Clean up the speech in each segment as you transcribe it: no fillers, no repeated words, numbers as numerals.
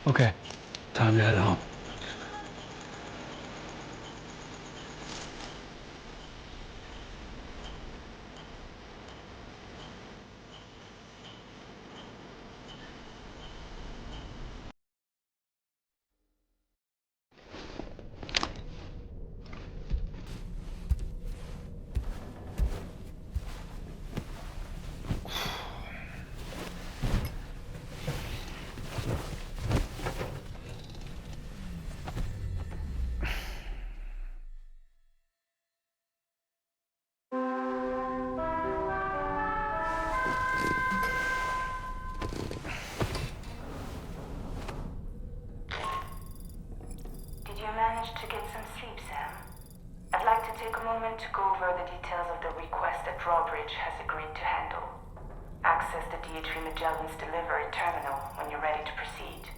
Okay, time to head home. Did you manage to get some sleep, Sam? I'd like to take a moment to go over the details of the request that Drawbridge has agreed to handle. Access the DHV Magellan's delivery terminal when you're ready to proceed.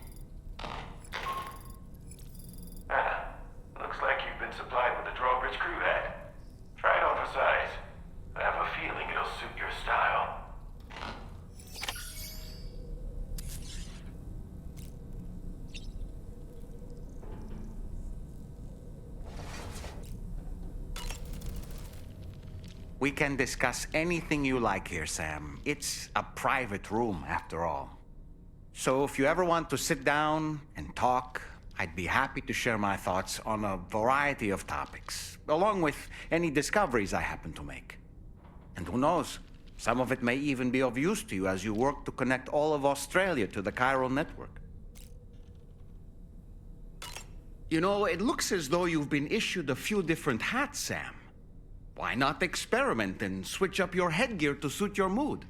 Looks like you've been supplied with a Drawbridge crew hat. Try it on for size. I have a feeling it'll suit your style. We can discuss anything you like here, Sam. It's a private room, after all. So if you ever want to sit down and talk, I'd be happy to share my thoughts on a variety of topics, along with any discoveries I happen to make. And who knows, some of it may even be of use to you as you work to connect all of Australia to the chiral network. You know, it looks as though you've been issued a few different hats, Sam. Why not experiment and switch up your headgear to suit your mood?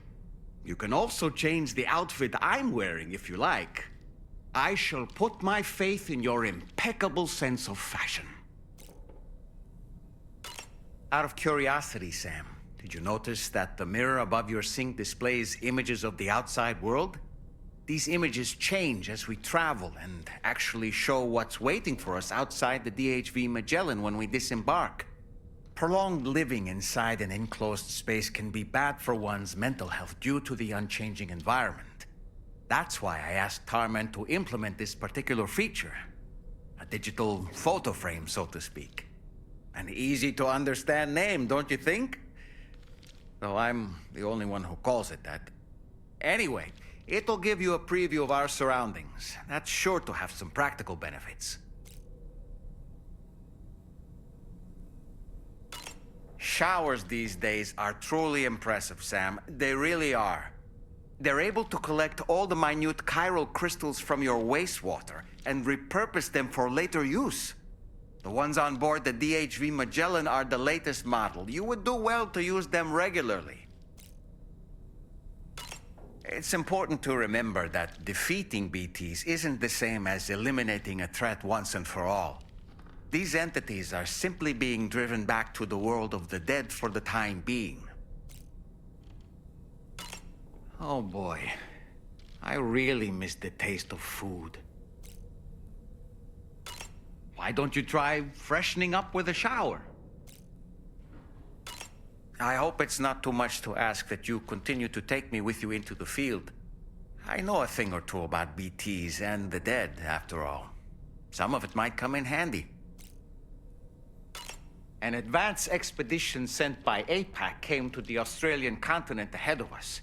You can also change the outfit I'm wearing if you like. I shall put my faith in your impeccable sense of fashion. Out of curiosity, Sam, did you notice that the mirror above your sink displays images of the outside world? These images change as we travel and actually show what's waiting for us outside the DHV Magellan when we disembark. Prolonged living inside an enclosed space can be bad for one's mental health due to the unchanging environment. That's why I asked Tarman to implement this particular feature. A digital photo frame, so to speak. An easy-to-understand name, don't you think? Though I'm the only one who calls it that. Anyway, it'll give you a preview of our surroundings. That's sure to have some practical benefits. Showers these days are truly impressive, Sam. They really are. They're able to collect all the minute chiral crystals from your wastewater and repurpose them for later use. The ones on board the DHV Magellan are the latest model. You would do well to use them regularly. It's important to remember that defeating BTs isn't the same as eliminating a threat once and for all. These entities are simply being driven back to the world of the dead for the time being. Oh boy, I really miss the taste of food. Why don't you try freshening up with a shower? I hope it's not too much to ask that you continue to take me with you into the field. I know a thing or two about BTs and the dead, after all. Some of it might come in handy. An advance expedition sent by APAC came to the Australian continent ahead of us.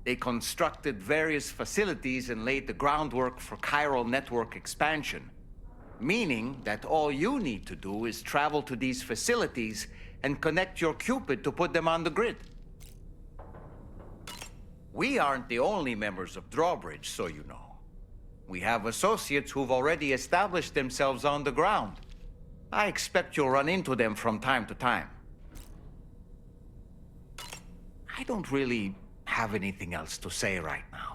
They constructed various facilities and laid the groundwork for chiral network expansion, meaning that all you need to do is travel to these facilities and connect your Cupid to put them on the grid. We aren't the only members of Drawbridge, so you know. We have associates who've already established themselves on the ground. I expect you'll run into them from time to time. I don't really have anything else to say right now.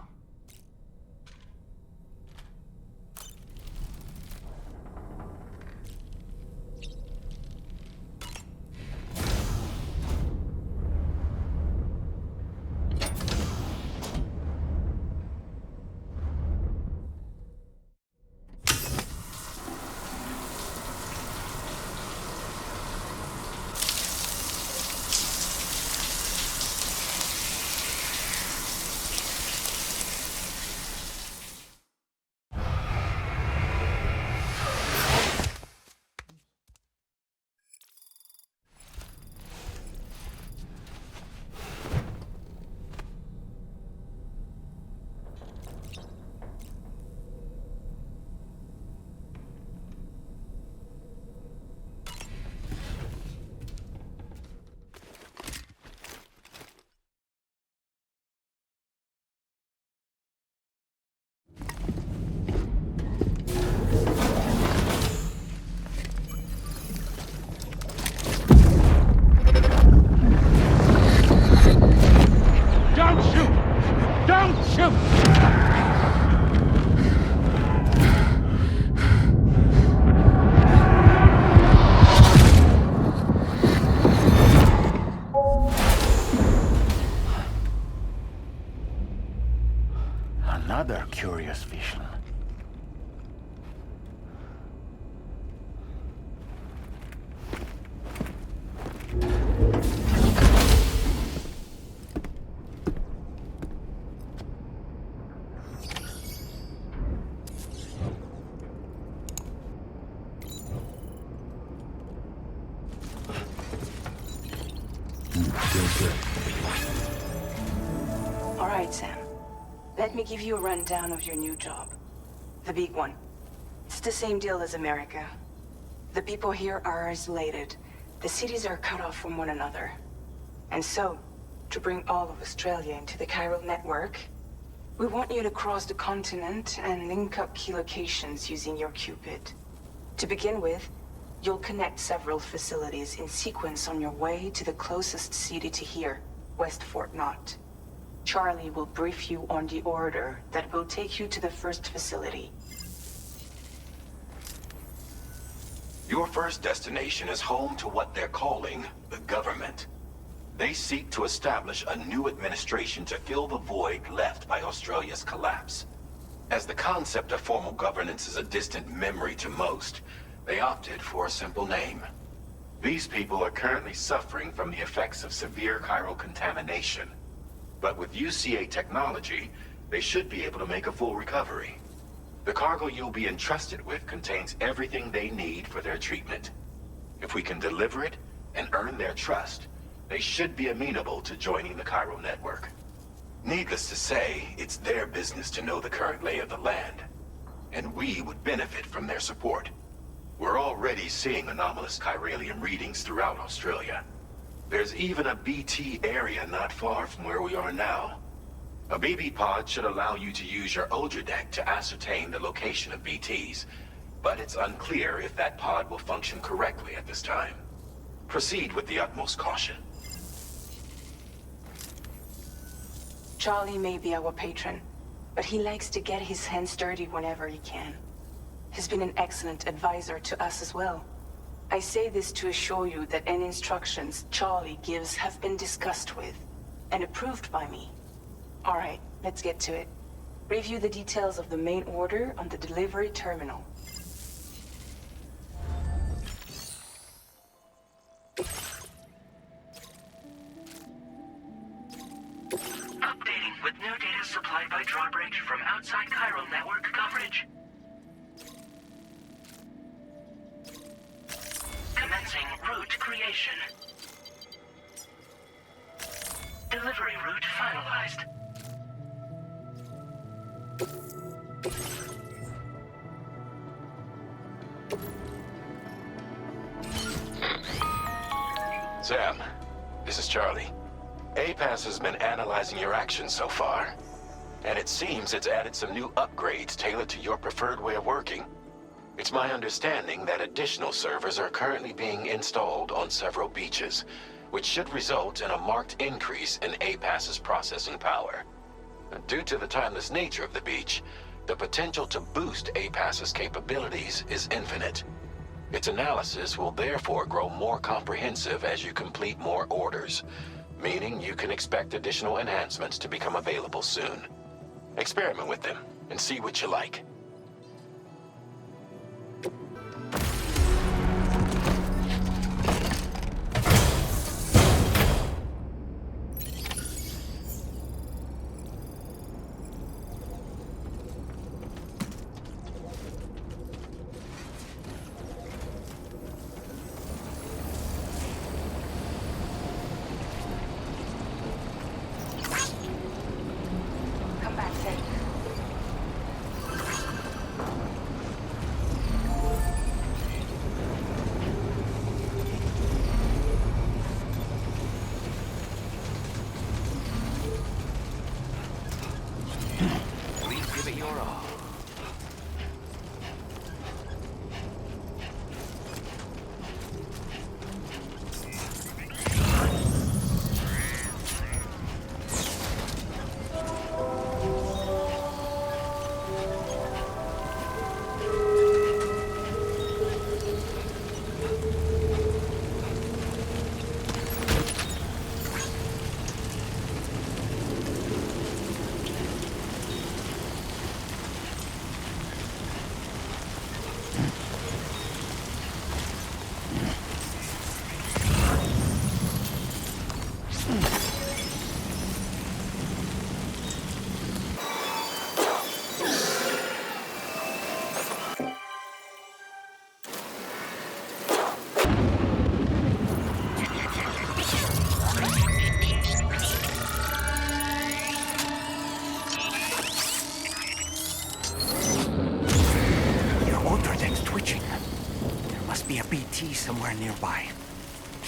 curious vision. All right, Sam. Let me give you a rundown of your new job. The big one. It's the same deal as America. The people here are isolated. The cities are cut off from one another. And so, to bring all of Australia into the chiral network, we want you to cross the continent and link up key locations using your Cupid. To begin with, you'll connect several facilities in sequence on your way to the closest city to here, West Fort Knott. Charlie will brief you on the order that will take you to the first facility. Your first destination is home to what they're calling the government. They seek to establish a new administration to fill the void left by Australia's collapse. As the concept of formal governance is a distant memory to most, they opted for a simple name. These people are currently suffering from the effects of severe chiral contamination. But with UCA technology, they should be able to make a full recovery. The cargo you'll be entrusted with contains everything they need for their treatment. If we can deliver it and earn their trust, they should be amenable to joining the chiral network. Needless to say, it's their business to know the current lay of the land, and we would benefit from their support. We're already seeing anomalous chiralium readings throughout Australia. There's even a BT area not far from where we are now. A BB pod should allow you to use your Ultra deck to ascertain the location of BTs, but it's unclear if that pod will function correctly at this time. Proceed with the utmost caution. Charlie may be our patron, but he likes to get his hands dirty whenever he can. He's been an excellent advisor to us as well. I say this to assure you that any instructions Charlie gives have been discussed with and approved by me. All right, let's get to it. Review the details of the main order on the delivery terminal. Updating with new data supplied by drawbridge from outside chiral network coverage. Commencing route creation. Delivery route finalized. Sam, this is Charlie. APAS has been analyzing your actions so far, and it seems it's added some new upgrades tailored to your preferred way of working. It's my understanding that additional servers are currently being installed on several beaches, which should result in a marked increase in APAS's processing power. Due to the timeless nature of the beach, the potential to boost APAS's capabilities is infinite. Its analysis will therefore grow more comprehensive as you complete more orders, meaning you can expect additional enhancements to become available soon. Experiment with them and see what you like. Come back safe.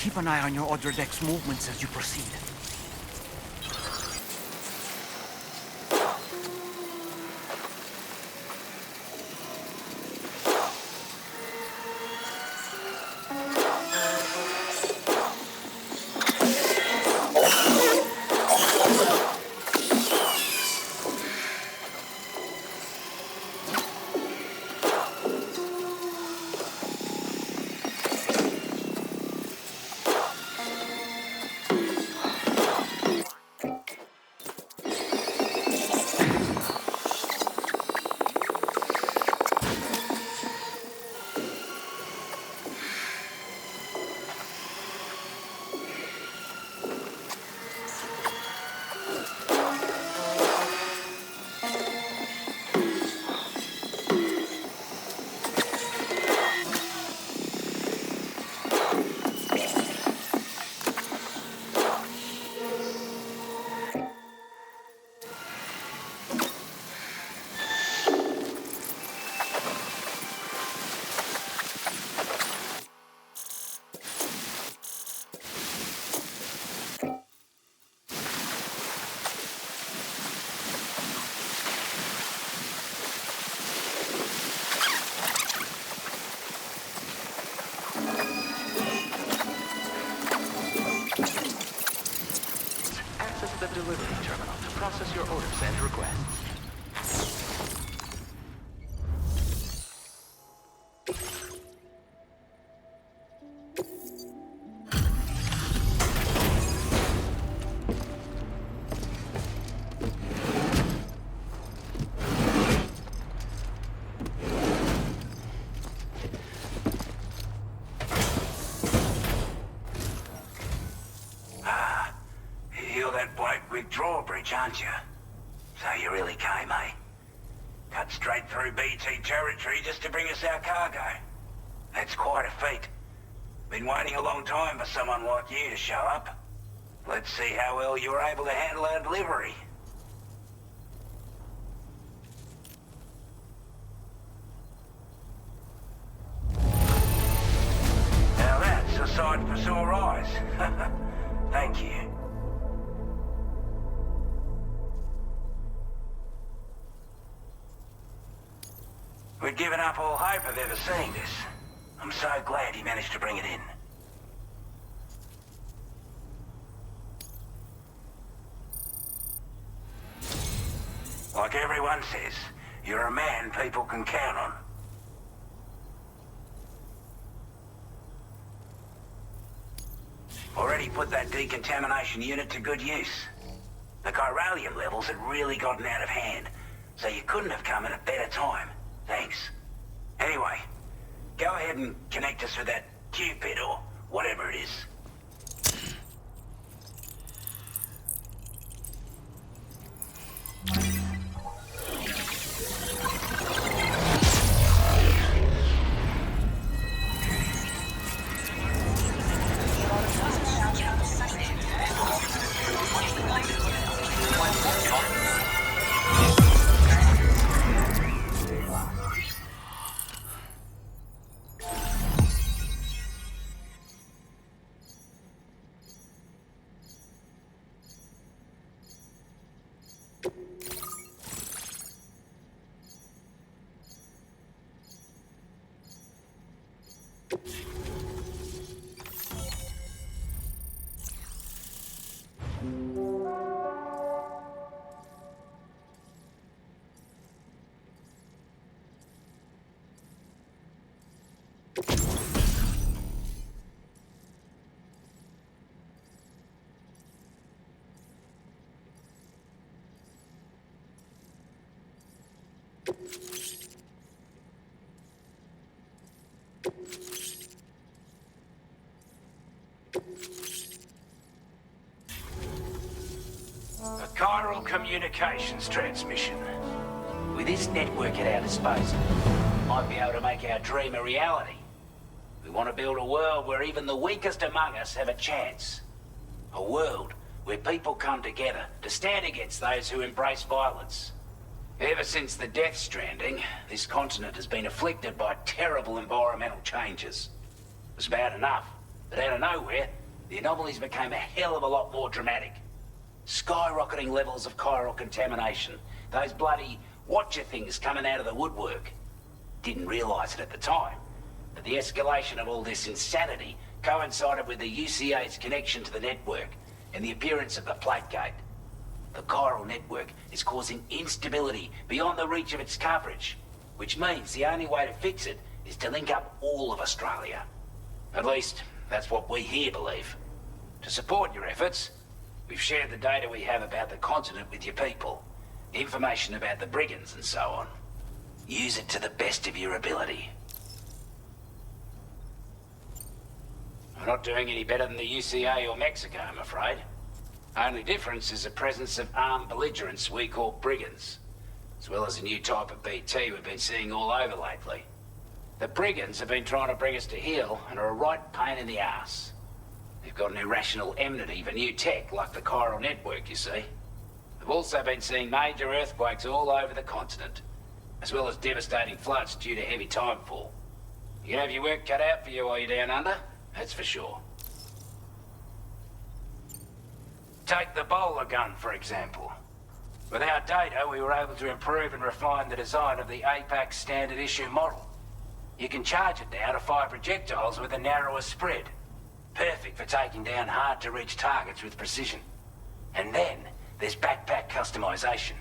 Keep an eye on your other deck's movements as you proceed. Access the delivery terminal to process your orders and requests. You're that bloke with drawbridge, aren't you? So you really came, eh? Cut straight through BT territory just to bring us our cargo. That's quite a feat. Been waiting a long time for someone like you to show up. Let's see how well you were able to handle our delivery. Now that's a sight for sore eyes. Thank you. We'd given up all hope of ever seeing this. I'm so glad he managed to bring it in. Like everyone says, you're a man people can count on. Already put that decontamination unit to good use. The chiralium levels had really gotten out of hand, so you couldn't have come at a better time. Thanks. Anyway, go ahead and connect us with that Cupid or whatever it is. A chiral communications transmission. With this network at our disposal, might be able to make our dream a reality. We want to build a world where even the weakest among us have a chance. A world where people come together to stand against those who embrace violence. Ever since the Death Stranding, this continent has been afflicted by terrible environmental changes. It was bad enough But out of nowhere, the anomalies became a hell of a lot more dramatic. Skyrocketing levels of chiral contamination. Those bloody watcher things coming out of the woodwork. Didn't realise it at the time, but the escalation of all this insanity coincided with the UCA's connection to the network and the appearance of the plate gate. The chiral network is causing instability beyond the reach of its coverage, which means the only way to fix it is to link up all of Australia. At least, that's what we here believe. To support your efforts, we've shared the data we have about the continent with your people, information about the brigands and so on. Use it to the best of your ability. We're not doing any better than the UCA or Mexico, I'm afraid. Only difference is the presence of armed belligerents we call brigands, as well as a new type of BT we've been seeing all over lately. The brigands have been trying to bring us to heel and are a right pain in the ass. They've got an irrational enmity for new tech like the chiral network, you see. They've also been seeing major earthquakes all over the continent, as well as devastating floods due to heavy timefall. You can have your work cut out for you while you're down under, that's for sure. Take the bowler gun, for example. With our data, we were able to improve and refine the design of the APAC standard issue model. You can charge it now to fire projectiles with a narrower spread. Perfect for taking down hard-to-reach targets with precision. And then, there's backpack customization.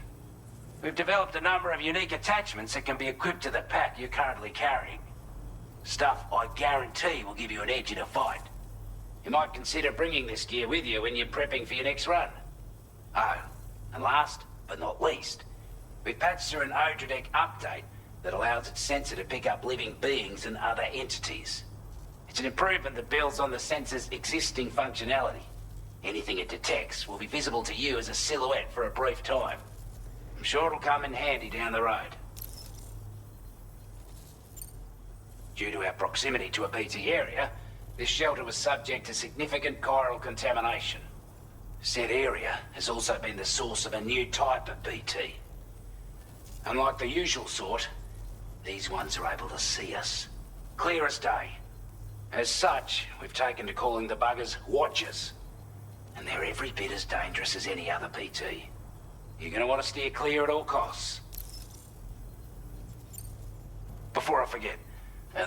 We've developed a number of unique attachments that can be equipped to the pack you're currently carrying. Stuff I guarantee will give you an edge in a fight. You might consider bringing this gear with you when you're prepping for your next run. Oh, and last but not least, we've patched through an Odradek update that allows its sensor to pick up living beings and other entities. It's an improvement that builds on the sensor's existing functionality. Anything it detects will be visible to you as a silhouette for a brief time. I'm sure it'll come in handy down the road. Due to our proximity to a BT area, this shelter was subject to significant chiral contamination. Said area has also been the source of a new type of BT. Unlike the usual sort, these ones are able to see us. Clear as day. As such, we've taken to calling the buggers Watchers. And they're every bit as dangerous as any other BT. You're gonna want to steer clear at all costs. Before I forget,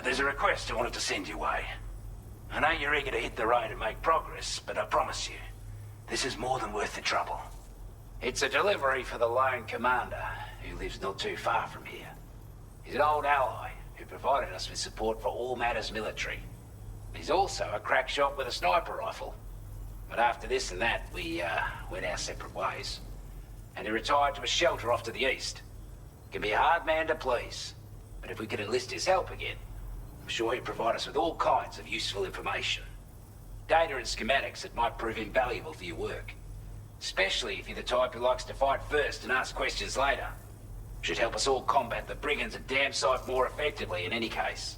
there's a request I wanted to send your way. I know you're eager to hit the road and make progress, but I promise you, this is more than worth the trouble. It's a delivery for the lone commander, who lives not too far from here. He's an old ally who provided us with support for all matters military. He's also a crack shot with a sniper rifle. But after this and that, we went our separate ways. And he retired to a shelter off to the east. Can be a hard man to please, but if we could enlist his help again, I'm sure he'd provide us with all kinds of useful information. Data and schematics that might prove invaluable for your work. Especially if you're the type who likes to fight first and ask questions later. Should help us all combat the brigands a damn sight more effectively in any case.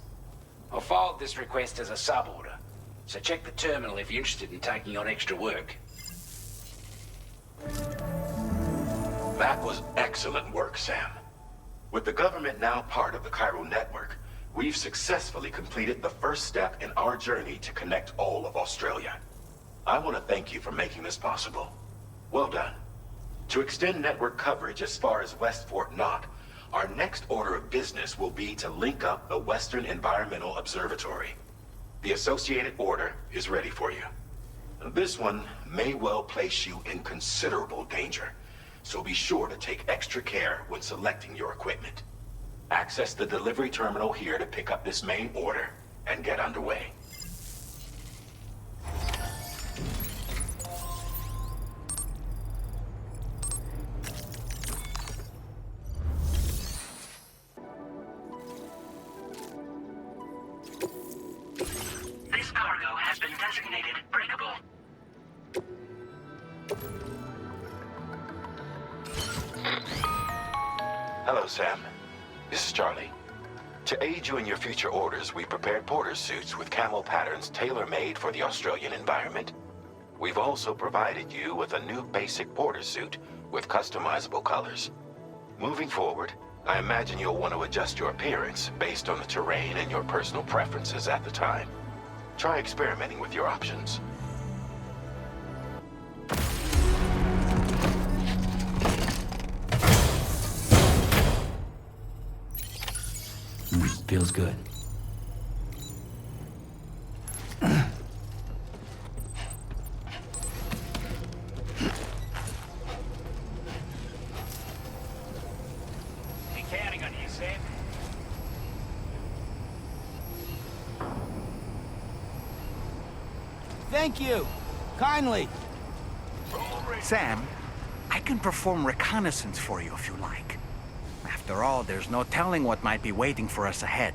I'll filed this request as a sub-order, so check the terminal if you're interested in taking on extra work. That was excellent work, Sam. With the government now part of the chiral network, we've successfully completed the first step in our journey to connect all of Australia. I want to thank you for making this possible. Well done. To extend network coverage as far as West Fort Knott, our next order of business will be to link up the Western Environmental Observatory. The associated order is ready for you. This one may well place you in considerable danger, so be sure to take extra care when selecting your equipment. Access the delivery terminal here to pick up this main order and get underway. This cargo has been designated breakable. Hello, Sam. This is Charlie. To aid you in your future orders, we prepared porter suits with camo patterns tailor-made for the Australian environment. We've also provided you with a new basic porter suit with customizable colors. Moving forward, I imagine you'll want to adjust your appearance based on the terrain and your personal preferences at the time. Try experimenting with your options. Feels good. Be counting on you, Sam. Thank you. Kindly. Sam, I can perform reconnaissance for you if you like. After all, there's no telling what might be waiting for us ahead.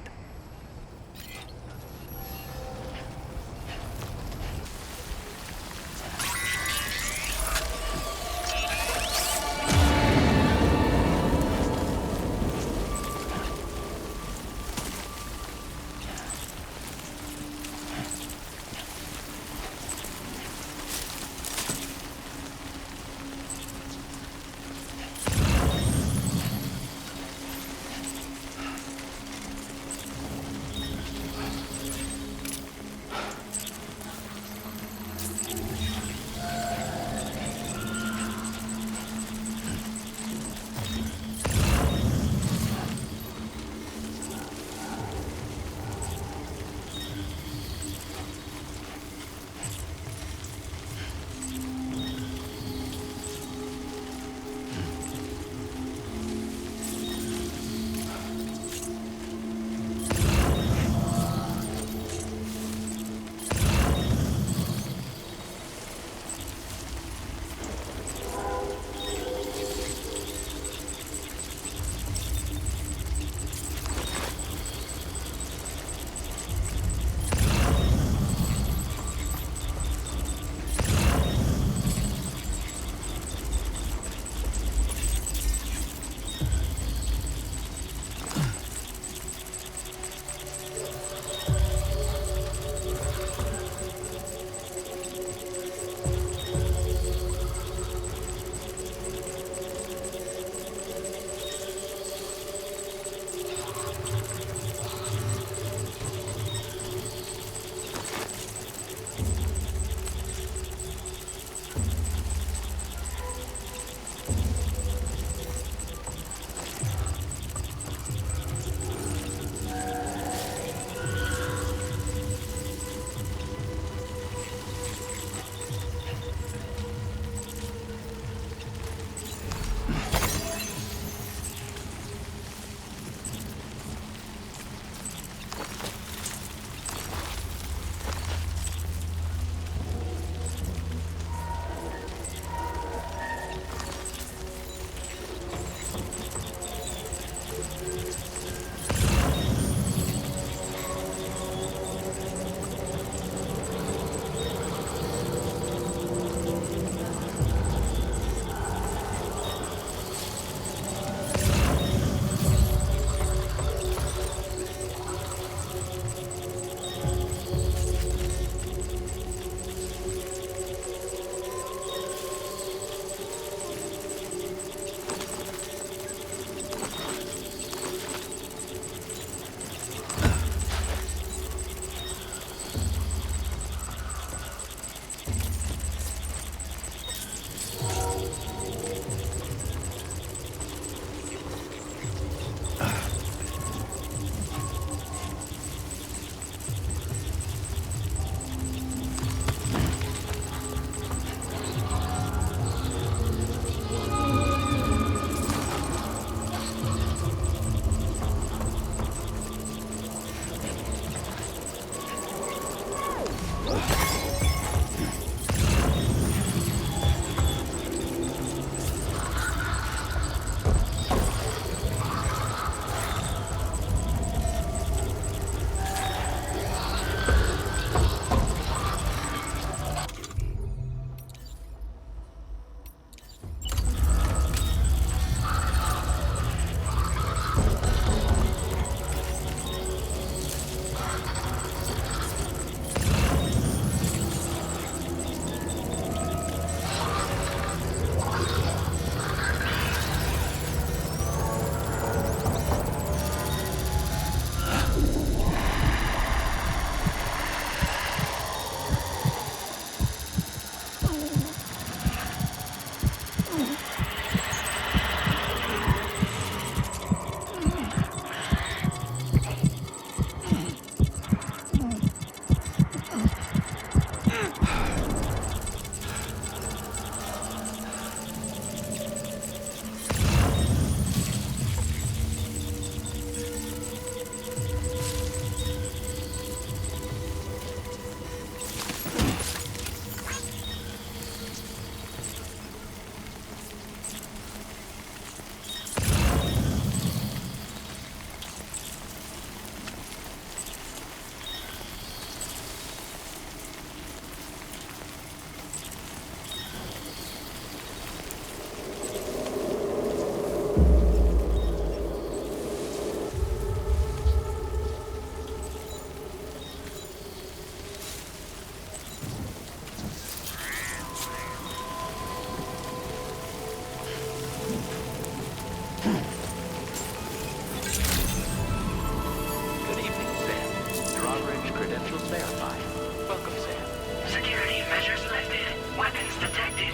Security measures lifted. Weapons detected.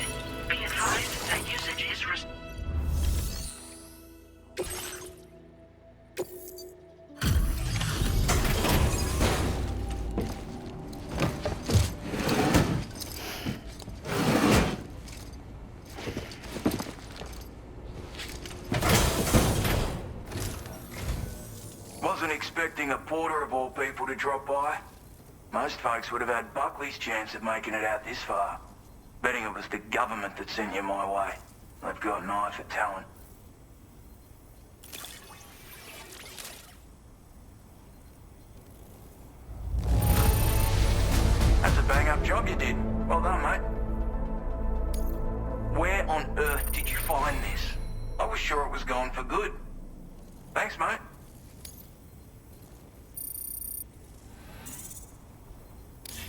Be advised that usage is Wasn't expecting a porter of all people to drop by. Most folks would have had Buckley's chance of making it out this far. Betting it was the government that sent you my way. They've got an eye for talent. That's a bang-up job you did. Well done, mate. Where on earth did you find this? I was sure it was gone for good. Thanks, mate.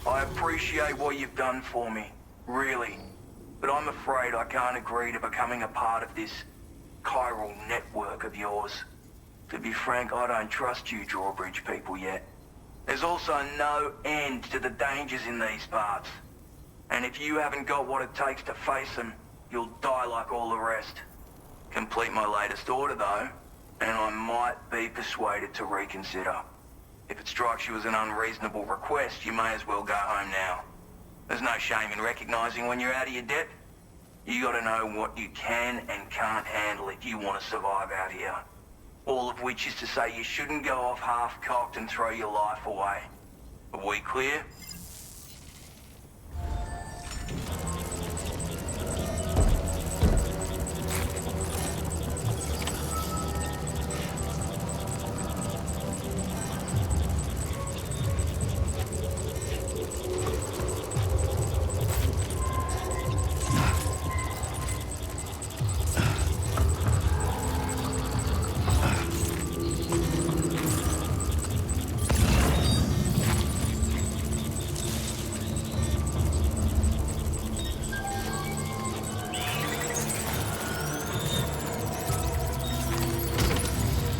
I appreciate what you've done for me, really. But I'm afraid I can't agree to becoming a part of this chiral network of yours. To be frank, I don't trust you drawbridge people yet. There's also no end to the dangers in these parts. And if you haven't got what it takes to face them, you'll die like all the rest. Complete my latest order, though, and I might be persuaded to reconsider. If it strikes you as an unreasonable request, you may as well go home now. There's no shame in recognizing when you're out of your depth. You gotta know what you can and can't handle if you want to survive out here. All of which is to say you shouldn't go off half-cocked and throw your life away. Are we clear?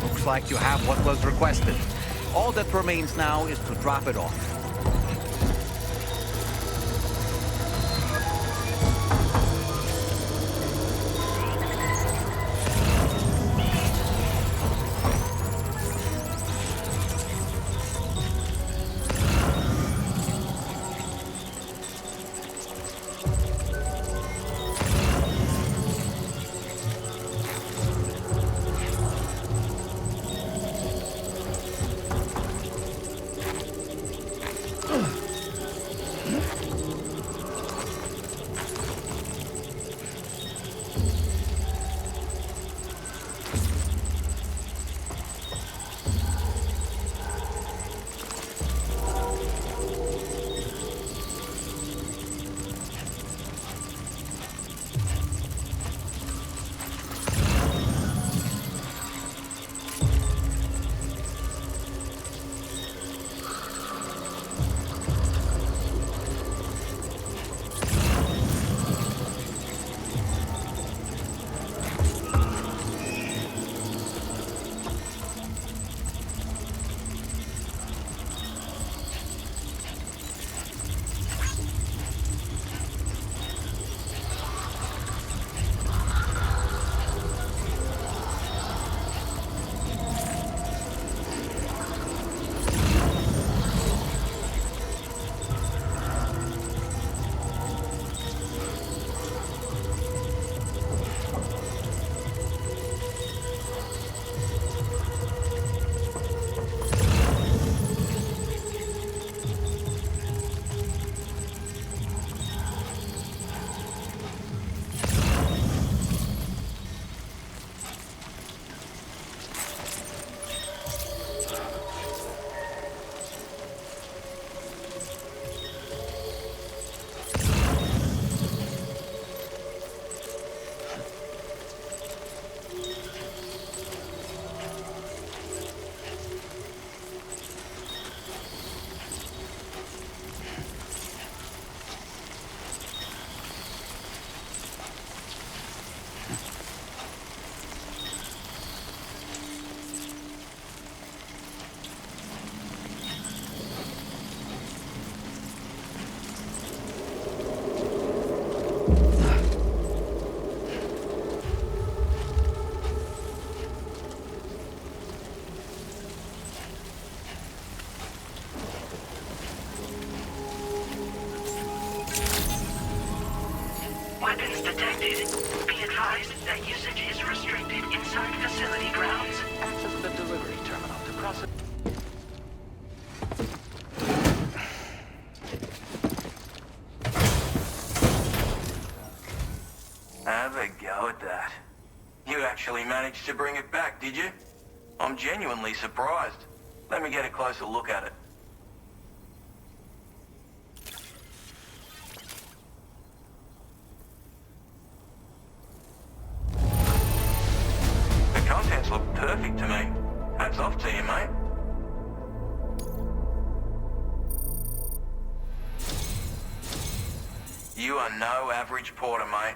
Looks like you have what was requested. All that remains now is to drop it off. detected. Be advised that usage is restricted inside facility grounds. Access the delivery terminal to process. Have a go at that. You actually managed to bring it back, did you? I'm genuinely surprised. Let me get a closer look at it. The contents look perfect to me. Hats off to you, mate. You are no average porter, mate.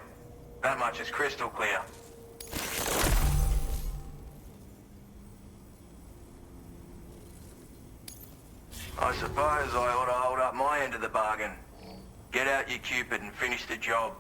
That much is crystal clear. I suppose I ought to hold up my end of the bargain. Get out your Cupid and finish the job.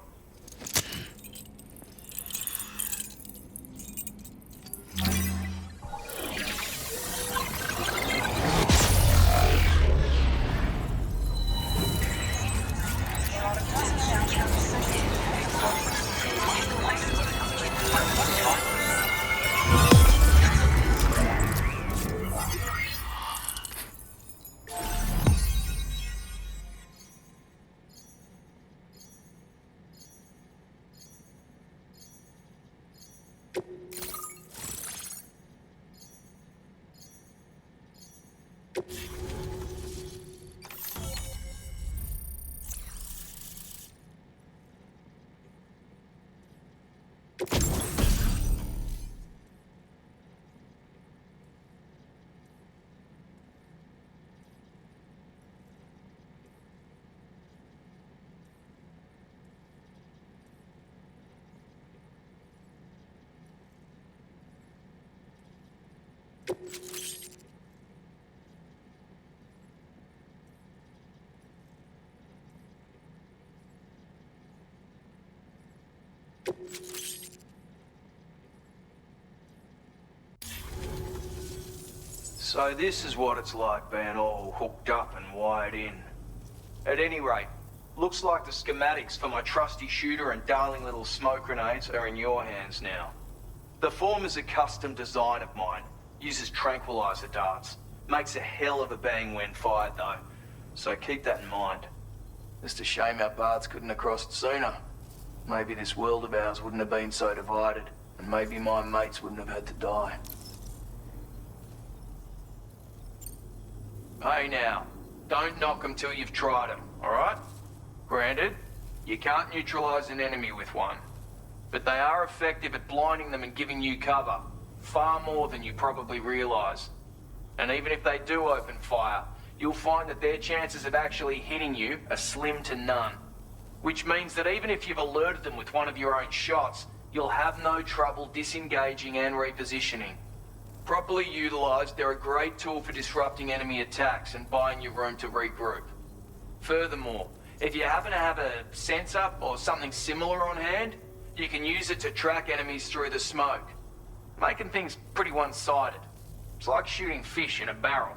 So this is what it's like being all hooked up and wired in. At any rate, looks like the schematics for my trusty shooter and darling little smoke grenades are in your hands now. The form is a custom design of mine, uses tranquilizer darts. Makes a hell of a bang when fired though, so keep that in mind. Just a shame our paths couldn't have crossed sooner. Maybe this world of ours wouldn't have been so divided, and maybe my mates wouldn't have had to die. Hey now, don't knock them till you've tried them, alright? Granted, you can't neutralize an enemy with one, but they are effective at blinding them and giving you cover, far more than you probably realize. And even if they do open fire, you'll find that their chances of actually hitting you are slim to none. Which means that even if you've alerted them with one of your own shots, you'll have no trouble disengaging and repositioning. Properly utilized, they're a great tool for disrupting enemy attacks and buying you room to regroup. Furthermore, if you happen to have a sensor or something similar on hand, you can use it to track enemies through the smoke, making things pretty one-sided. It's like shooting fish in a barrel.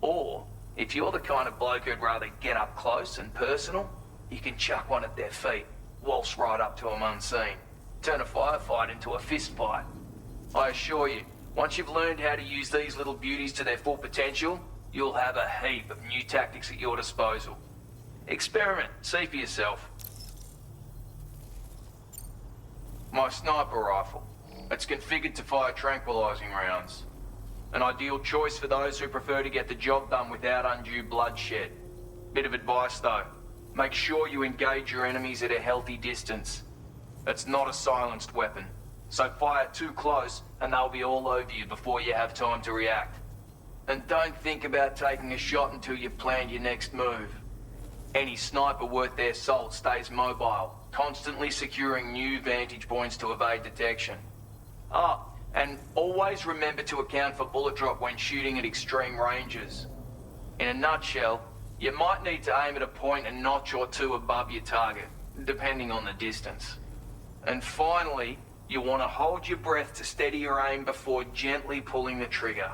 Or, if you're the kind of bloke who'd rather get up close and personal, you can chuck one at their feet, waltz right up to them unseen, turn a firefight into a fist fight. I assure you, once you've learned how to use these little beauties to their full potential, you'll have a heap of new tactics at your disposal. Experiment, see for yourself. My sniper rifle. It's configured to fire tranquilizing rounds. An ideal choice for those who prefer to get the job done without undue bloodshed. Bit of advice though, make sure you engage your enemies at a healthy distance. It's not a silenced weapon, so fire too close and they'll be all over you before you have time to react. And don't think about taking a shot until you've planned your next move. Any sniper worth their salt stays mobile, constantly securing new vantage points to evade detection. Ah, and always remember to account for bullet drop when shooting at extreme ranges. In a nutshell, you might need to aim at a point a notch or two above your target, depending on the distance. And finally, you want to hold your breath to steady your aim before gently pulling the trigger.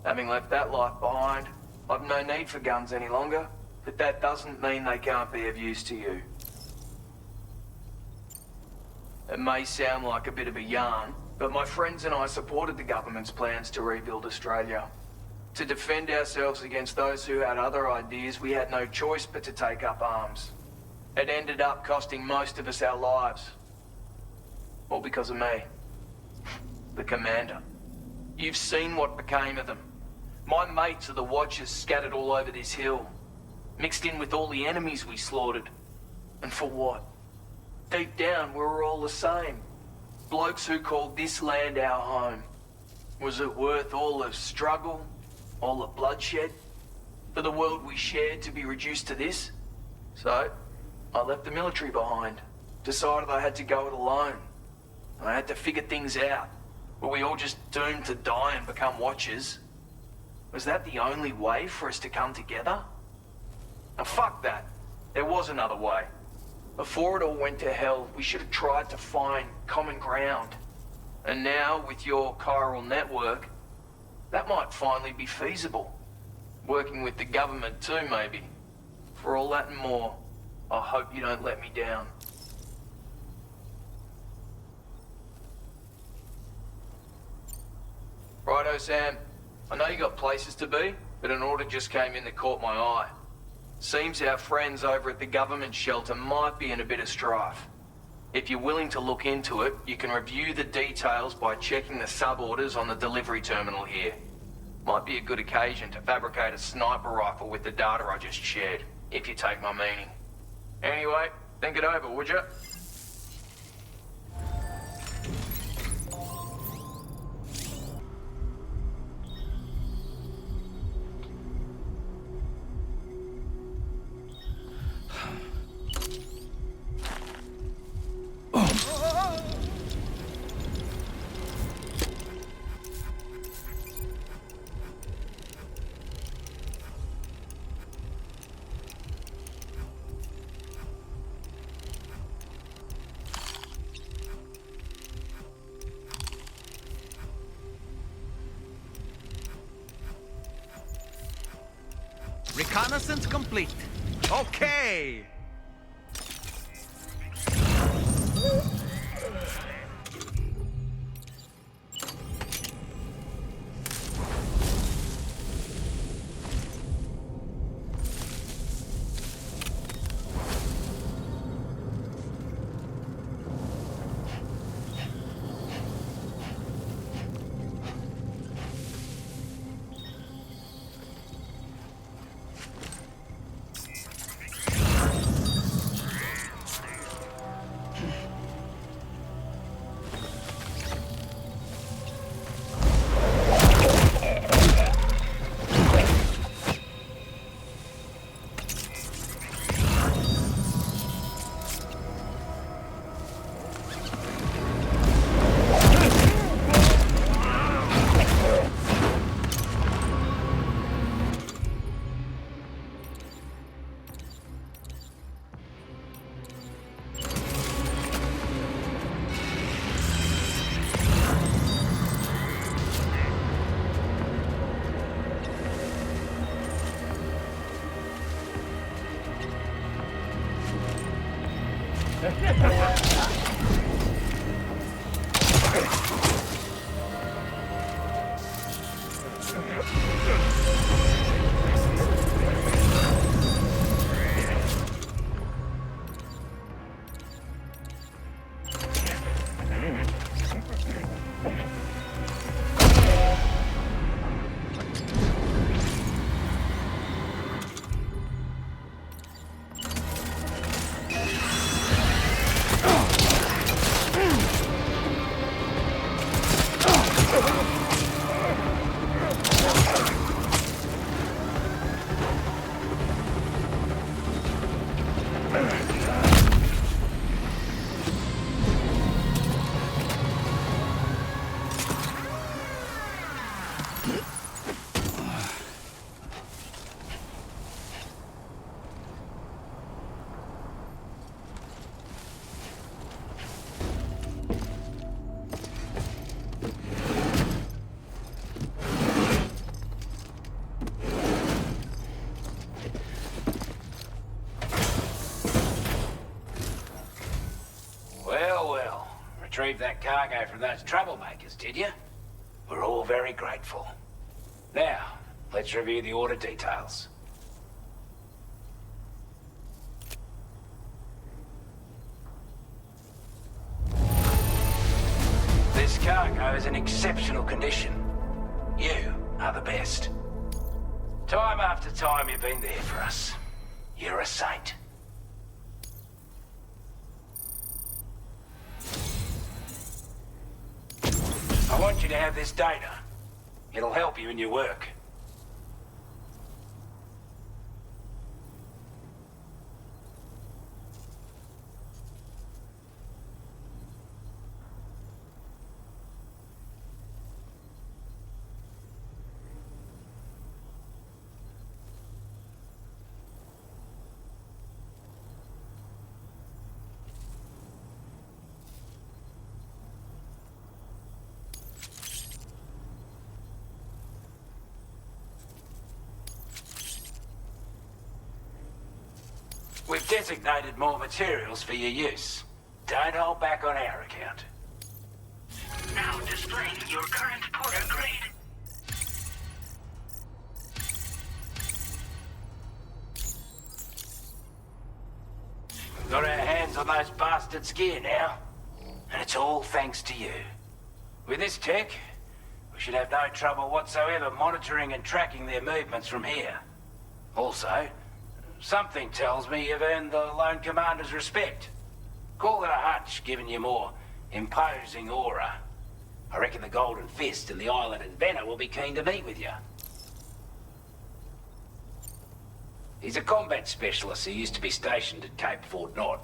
Having left that life behind, I've no need for guns any longer, but that doesn't mean they can't be of use to you. It may sound like a bit of a yarn, but my friends and I supported the government's plans to rebuild Australia. To defend ourselves against those who had other ideas, we had no choice but to take up arms. It ended up costing most of us our lives. All because of me. The commander. You've seen what became of them. My mates are the Watchers scattered all over this hill. Mixed in with all the enemies we slaughtered. And for what? Deep down, we were all the same. Blokes who called this land our home. Was it worth all the struggle? All the bloodshed? For the world we shared to be reduced to this? So, I left the military behind. Decided I had to go it alone. I had to figure things out. Were we all just doomed to die and become Watchers? Was that the only way for us to come together? Now fuck that. There was another way. Before it all went to hell, we should have tried to find common ground. And now, with your chiral network, that might finally be feasible. Working with the government too, maybe. For all that and more, I hope you don't let me down. Righto, Sam. I know you got places to be, but an order just came in that caught my eye. Seems our friends over at the government shelter might be in a bit of strife. If you're willing to look into it, you can review the details by checking the sub-orders on the delivery terminal here. Might be a good occasion to fabricate a sniper rifle with the data I just shared, if you take my meaning. Anyway, think it over, would you? Reconnaissance complete. Okay. retrieve that cargo from those troublemakers, did you? We're all very grateful. Now, let's review the order details. This cargo is in exceptional condition. You are the best. Time after time you've been there for us. You're a saint. I want you to have this data. It'll help you in your work. We've designated more materials for your use. Don't hold back on our account. Now displaying your current porter grade. We've got our hands on those bastards' gear now. And it's all thanks to you. With this tech, we should have no trouble whatsoever monitoring and tracking their movements from here. Also, something tells me you've earned the Lone Commander's respect. Call it a hunch, giving you more imposing aura. I reckon the Golden Fist and the Island Inventor will be keen to meet with you. He's a combat specialist who used to be stationed at Cape Fort Knot,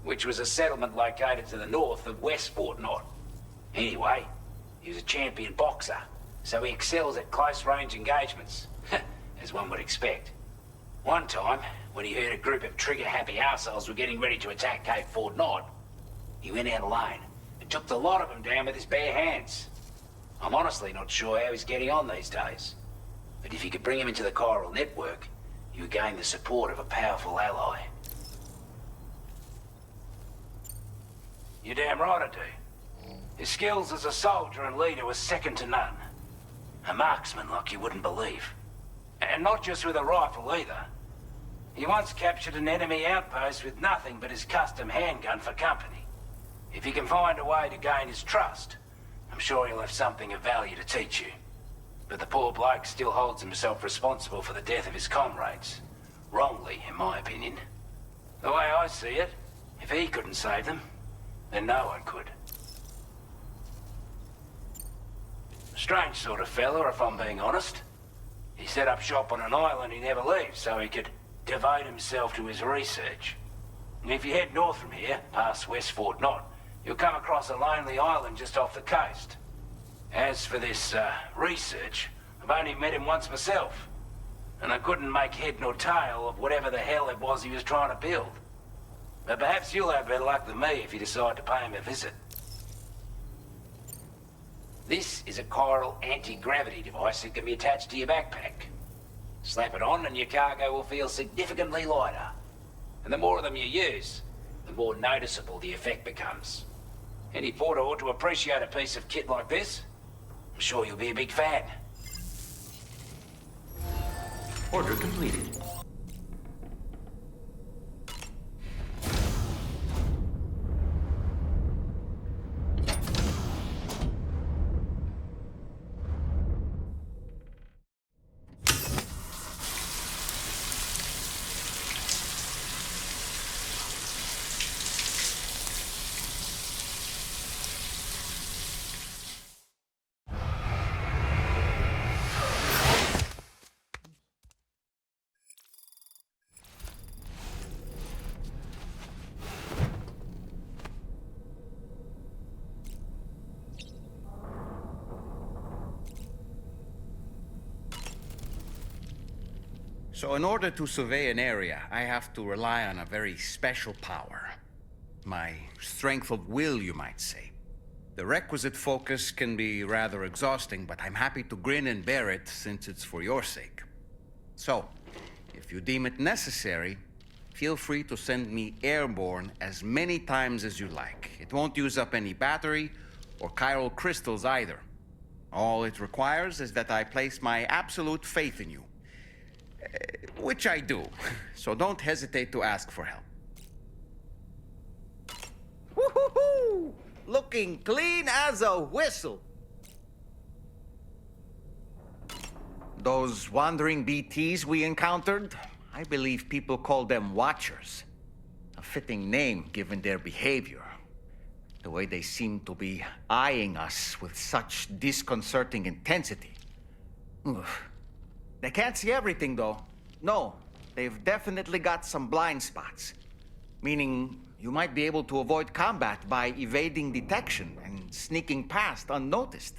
which was a settlement located to the north of West Fort Knot. Anyway, he was a champion boxer, so he excels at close-range engagements, as one would expect. One time, when he heard a group of trigger-happy arseholes were getting ready to attack Cape Fort Knot, he went out alone and took the lot of them down with his bare hands. I'm honestly not sure how he's getting on these days. But if you could bring him into the chiral network, you would gain the support of a powerful ally. You're damn right I do. His skills as a soldier and leader were second to none. A marksman like you wouldn't believe. And not just with a rifle either. He once captured an enemy outpost with nothing but his custom handgun for company. If you can find a way to gain his trust, I'm sure he'll have something of value to teach you. But the poor bloke still holds himself responsible for the death of his comrades. Wrongly, in my opinion. The way I see it, if he couldn't save them, then no one could. Strange sort of fella, if I'm being honest. He set up shop on an island he never leaves so he could devote himself to his research. And if you head north from here, past West Fort Knot, you'll come across a lonely island just off the coast. As for this, research, I've only met him once myself. And I couldn't make head nor tail of whatever the hell it was he was trying to build. But perhaps you'll have better luck than me if you decide to pay him a visit. This is a chiral anti-gravity device that can be attached to your backpack. Slap it on and your cargo will feel significantly lighter. And the more of them you use, the more noticeable the effect becomes. Any porter ought to appreciate a piece of kit like this. I'm sure you'll be a big fan. Order completed. So in order to survey an area, I have to rely on a very special power. My strength of will, you might say. The requisite focus can be rather exhausting, but I'm happy to grin and bear it since it's for your sake. So, if you deem it necessary, feel free to send me airborne as many times as you like. It won't use up any battery or chiral crystals either. All it requires is that I place my absolute faith in you. Which I do, so don't hesitate to ask for help. Woo-hoo-hoo! Looking clean as a whistle. Those wandering BTs we encountered, I believe people call them Watchers. A fitting name given their behavior. The way they seem to be eyeing us with such disconcerting intensity. Oof. They can't see everything, though. No, they've definitely got some blind spots. Meaning, you might be able to avoid combat by evading detection and sneaking past unnoticed.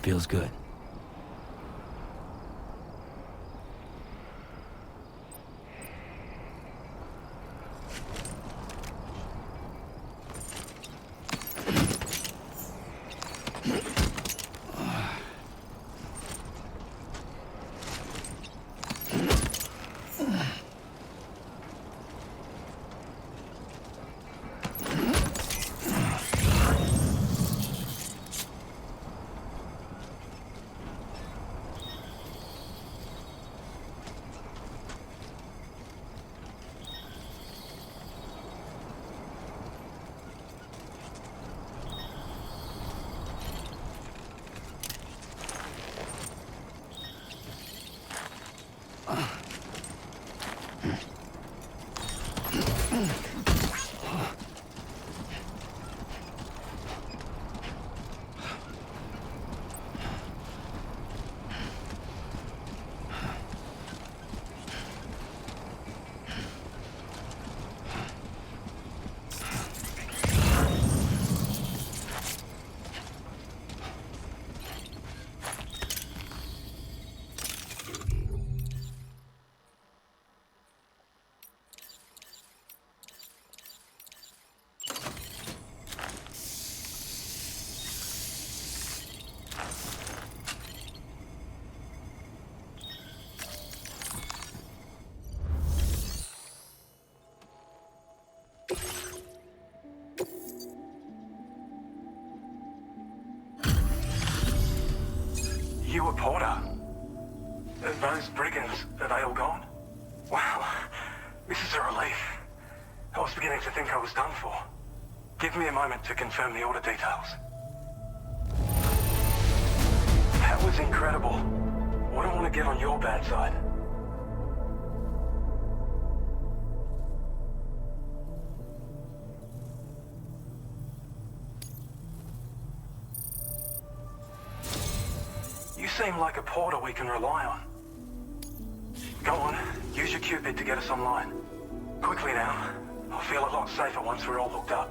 Feels good. You a Porter? Those brigands, are they all gone? Wow, this is a relief. I was beginning to think I was done for. Give me a moment to confirm the order details. That was incredible. Wouldn't want to get on your bad side. You seem like a porter we can rely on. Go on, use your Cupid to get us online. Quickly now. I'll feel a lot safer once we're all hooked up.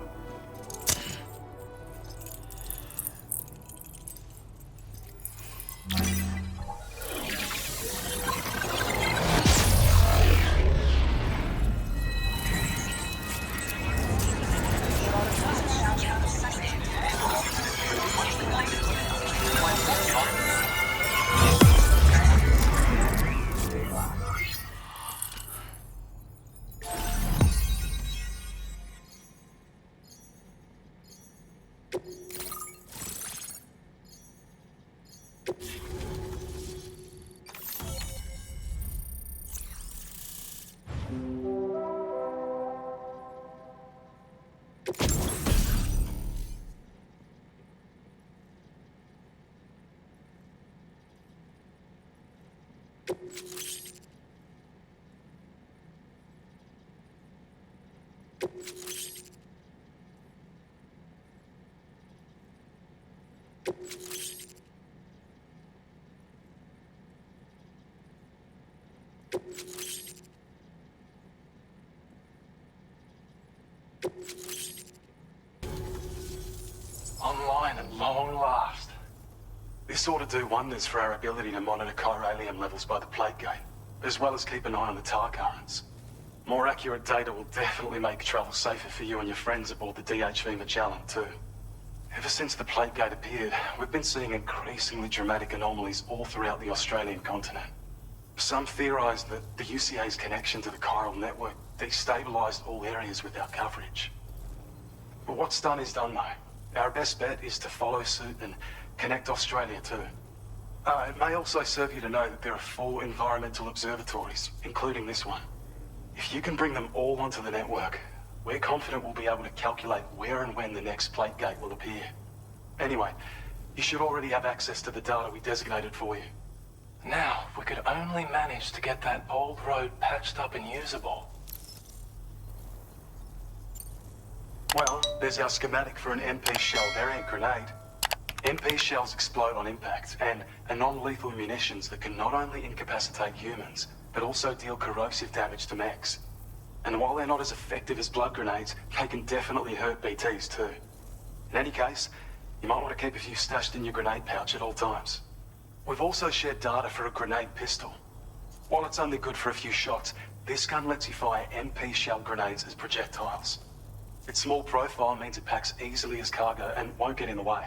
Online at long last. This ought to do wonders for our ability to monitor chiralium levels by the plate gate, as well as keep an eye on the tar currents. More accurate data will definitely make travel safer for you and your friends aboard the DHV Magellan, too. Ever since the plate gate appeared, we've been seeing increasingly dramatic anomalies all throughout the Australian continent. Some theorize that the UCA's connection to the chiral network destabilized all areas with our coverage. But what's done is done, though. Our best bet is to follow suit and connect Australia too. It may also serve you to know that there are 4 environmental observatories, including this one. If you can bring them all onto the network, we're confident we'll be able to calculate where and when the next plate gate will appear. Anyway, you should already have access to the data we designated for you. Now, if we could only manage to get that old road patched up and usable. Well, there's our schematic for an MP shell variant grenade. MP shells explode on impact, and are non-lethal munitions that can not only incapacitate humans, but also deal corrosive damage to mechs. And while they're not as effective as blood grenades, they can definitely hurt BTs too. In any case, you might want to keep a few stashed in your grenade pouch at all times. We've also shared data for a grenade pistol. While it's only good for a few shots, this gun lets you fire MP shell grenades as projectiles. Its small profile means it packs easily as cargo and won't get in the way.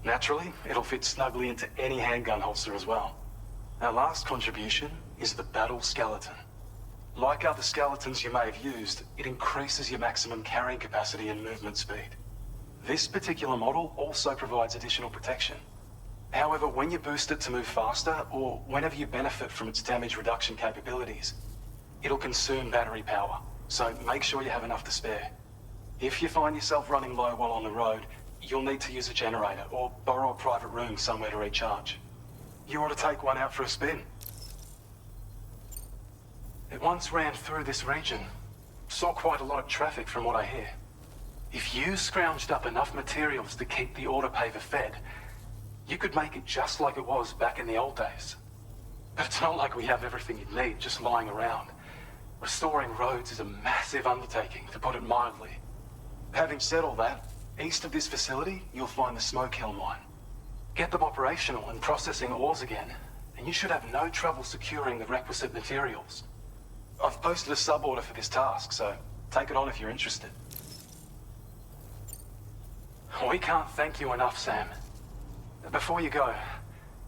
Naturally, it'll fit snugly into any handgun holster as well. Our last contribution is the battle skeleton. Like other skeletons you may have used, it increases your maximum carrying capacity and movement speed. This particular model also provides additional protection. However, when you boost it to move faster, or whenever you benefit from its damage reduction capabilities, it'll consume battery power, so make sure you have enough to spare. If you find yourself running low while on the road, you'll need to use a generator or borrow a private room somewhere to recharge. You ought to take one out for a spin. It once ran through this region. Saw quite a lot of traffic from what I hear. If you scrounged up enough materials to keep the autopaver fed, you could make it just like it was back in the old days. But it's not like we have everything you'd need just lying around. Restoring roads is a massive undertaking, to put it mildly. Having said all that, east of this facility, you'll find the Smoke Hill mine. Get them operational and processing ores again, and you should have no trouble securing the requisite materials. I've posted a sub-order for this task, so take it on if you're interested. We can't thank you enough, Sam. Before you go,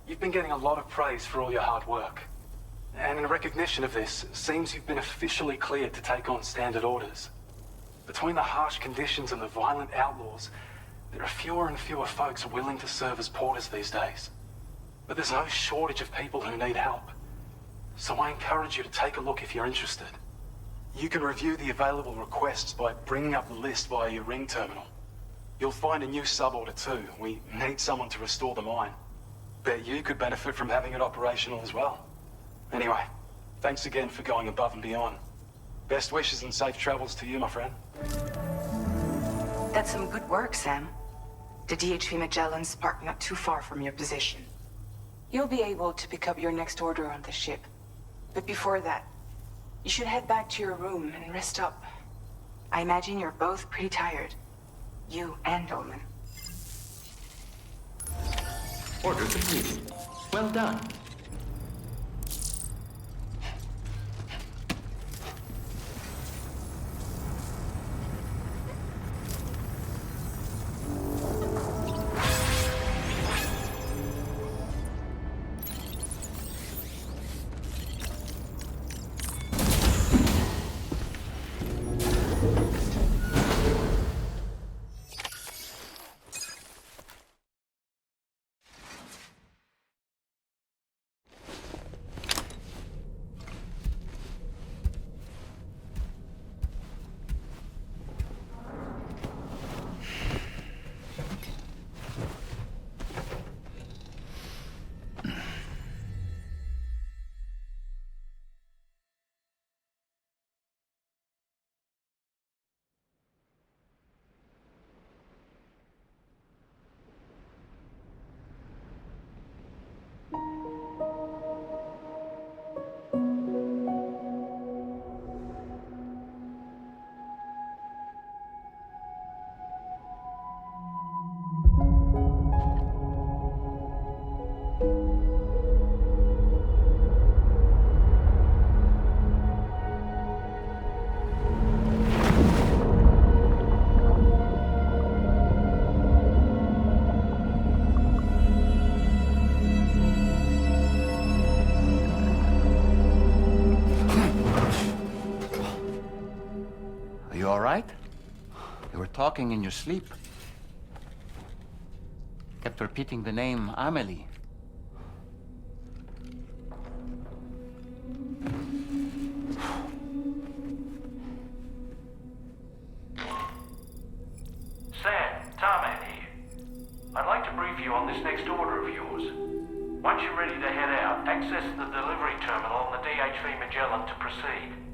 you've been getting a lot of praise for all your hard work. And in recognition of this, it seems you've been officially cleared to take on standard orders. Between the harsh conditions and the violent outlaws, there are fewer and fewer folks willing to serve as porters these days. But there's no shortage of people who need help. So I encourage you to take a look if you're interested. You can review the available requests by bringing up the list via your ring terminal. You'll find a new sub-order too. We need someone to restore the mine. Bet you could benefit from having it operational as well. Anyway, thanks again for going above and beyond. Best wishes and safe travels to you, my friend. That's some good work, Sam. The DHV Magellan's parked not too far from your position. You'll be able to pick up your next order on the ship. But before that, You should head back to your room and rest up. I imagine you're both pretty tired. You and Dolman. Order completed. Well done. You all right? You were talking in your sleep. Kept repeating the name Amelie. Sam, Tarman here. I'd like to brief you on this next order of yours. Once you're ready to head out, access the delivery terminal on the DHV Magellan to proceed.